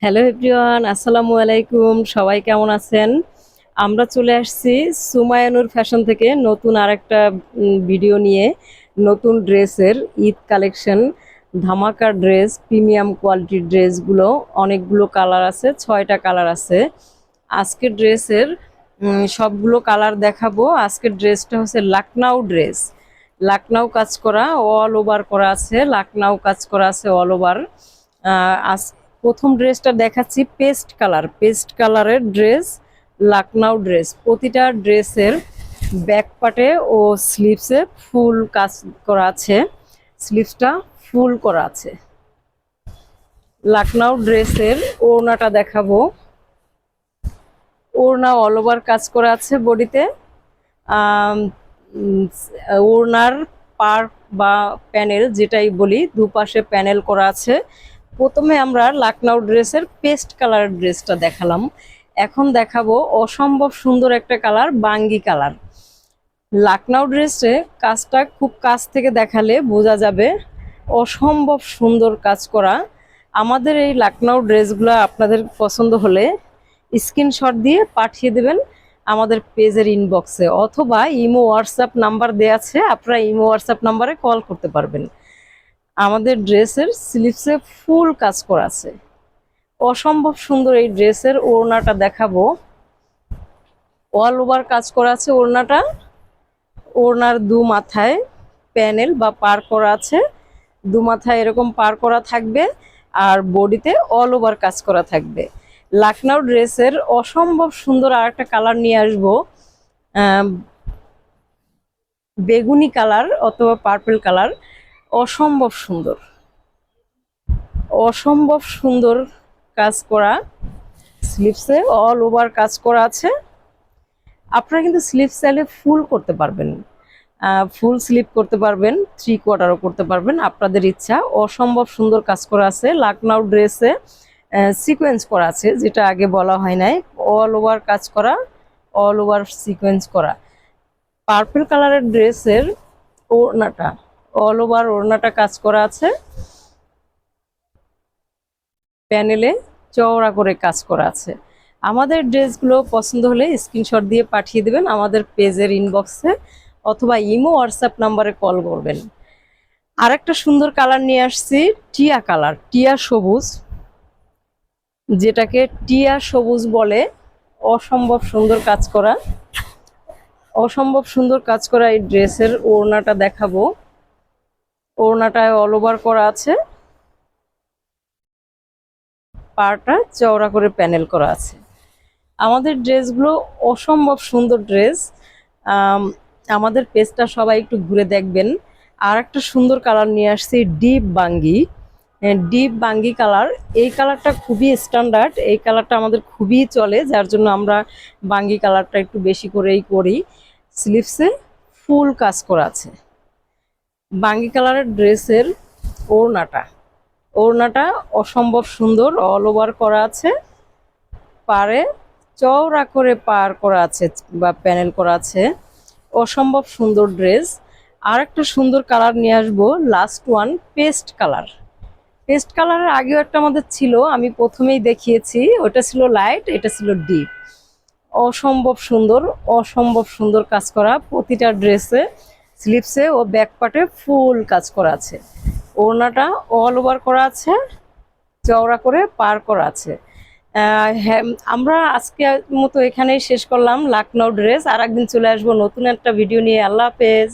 Hello everyone, আসসালামু আলাইকুম। সবাই কেমন আছেন? আমরা চলে আসছি সুমায়ানুর ফ্যাশন থেকে নতুন আরেকটা ভিডিও নিয়ে। নতুন ড্রেসের ঈদ কালেকশন, ধামাকা ড্রেস, প্রিমিয়াম কোয়ালিটির ড্রেসগুলো অনেকগুলো কালার আছে, 6টা কালার আছে। আজকের ড্রেসের সবগুলো কালার দেখাবো। আজকের ড্রেসটা হচ্ছে লাকনাউ ড্রেস, লাকনাউ কাজ করা, অল ওভার করা আছে, লাকনাউ কাজ করা আছে অল ওভার। আজ প্রথম ড্রেসটা দেখাচ্ছি পেস্ট কালার, পেস্ট কালারের ড্রেস, লাকনাউ ড্রেস। প্রতিটা ড্রেসের ব্যাক পার্টে ও স্লিভসে ফুল কাজ করা আছে, স্লিভসটা ফুল করা আছে। লাকনাউ ড্রেসের ওড়নাটা দেখাবো। ওড়না অল ওভার কাজ করা আছে বডিতে। ওড়নার পার বা প্যানেল যেটাই বলি, দুপাশে প্যানেল করা আছে। প্রথমে আমরা লাকনাউ ড্রেসের পেস্ট কালার ড্রেসটা দেখালাম, এখন দেখাবো অসম্ভব সুন্দর একটা কালার, বাঙ্গি কালার। লাকনাউ ড্রেসে কাজটা খুব কাছ থেকে দেখালে বোঝা যাবে, অসম্ভব সুন্দর কাজ করা। আমাদের এই লাকনাউ ড্রেসগুলো আপনাদের পছন্দ হলে স্ক্রিনশট দিয়ে পাঠিয়ে দেবেন আমাদের পেজের ইনবক্সে, অথবা ইমো হোয়াটসঅ্যাপ নাম্বার দেওয়া আছে, আপনারা ইমো হোয়াটসঅ্যাপ নাম্বারে কল করতে পারবেন। আমাদের ড্রেসের স্লিভসে ফুল কাজ করা আছে, অসম্ভব সুন্দর। এই ড্রেসের ওড়নাটা দেখাবো, অল ওভার কাজ করা আছে ওড়নাটা। ওড়নার দু মাথায় প্যানেল বা পার করা আছে, দু মাথায় এরকম পার করা থাকবে, আর বডিতে অল ওভার কাজ করা থাকবে। লাকনাউ ড্রেসের অসম্ভব সুন্দর আর একটা কালার নিয়ে আসবো, বেগুনি কালার অথবা পার্পল কালার। অসম্ভব সুন্দর, অসম্ভব সুন্দর কাজ করা, স্লিভসে অল ওভার কাজ করা আছে। আপনারা কিন্তু স্লিভ চাইলে ফুল করতে পারবেন, ফুল স্লিভ করতে পারবেন, 3/4ও করতে পারবেন, আপনাদের ইচ্ছা। অসম্ভব সুন্দর কাজ করা আছে। লাকনাউ ড্রেসে সিকোয়েন্স করা আছে, যেটা আগে বলা হয় নাই, অল ওভার কাজ করা, অল ওভার সিকোয়েন্স করা। পার্পল কালারের ড্রেসের ওড়নাটা, অল ওভার ওড়নাটা কাজ করা আছে, প্যানেলে চওড়া করে কাজ করা আছে। আমাদের ড্রেসগুলো পছন্দ হলে স্ক্রিনশট দিয়ে পাঠিয়ে দেবেন আমাদের পেজের ইনবক্সে, অথবা ইমো হোয়াটসঅ্যাপ নাম্বারে কল করবেন। আরেকটা সুন্দর কালার নিয়ে আসছি, টিয়া কালার, টিয়া সবুজ, যেটাকে টিয়া সবুজ বলে। অসম্ভব সুন্দর কাজ করা, অসম্ভব সুন্দর কাজ করা এই ড্রেসের ওড়নাটা দেখাবো। ওড়নাটায় অল ওভার করা আছে, পাড়টা চওড়া করে প্যানেল করা আছে। আমাদের ড্রেসগুলো অসম্ভব সুন্দর ড্রেস। আমাদের পেজটা সবাই একটু ঘুরে দেখবেন। আর একটা সুন্দর কালার নিয়ে আসছি, ডিপ বাঙ্গি, ডিপ বাঙ্গি কালার। এই কালারটা খুবই স্ট্যান্ডার্ড, এই কালারটা আমাদের খুবই চলে, যার জন্য আমরা বাঙ্গি কালারটা একটু বেশি করেই করি। স্লিভসে ফুল কাজ করা আছে। বাঙ্গি কালারের ড্রেসের ওড়নাটা, ওড়নাটা অসম্ভব সুন্দর, অল ওভার করা আছে, পারে চওড়া করে পার করা আছে বা প্যানেল করা আছে। অসম্ভব সুন্দর ড্রেস। আর একটা সুন্দর কালার নিয়ে আসবো, লাস্ট ওয়ান, পেস্ট কালার। পেস্ট কালারের আগেও একটা আমাদের ছিল, আমি প্রথমেই দেখিয়েছি, ওটা ছিল লাইট, এটা ছিল ডিপ। অসম্ভব সুন্দর, অসম্ভব সুন্দর কাজ করা। প্রতিটা ড্রেসে স্লিভসে ও ব্যাক পার্টে ফুল কাজ করা আছে। ওড়নাটা অল ওভার করা আছে, চওড়া করে পার করা আছে। হ্যাঁ, আমরা আজকে মতো এখানেই শেষ করলাম লাকনাউ ড্রেস। আর একদিন চলে আসবো নতুন একটা ভিডিও নিয়ে। আল্লাহ হাফেজ।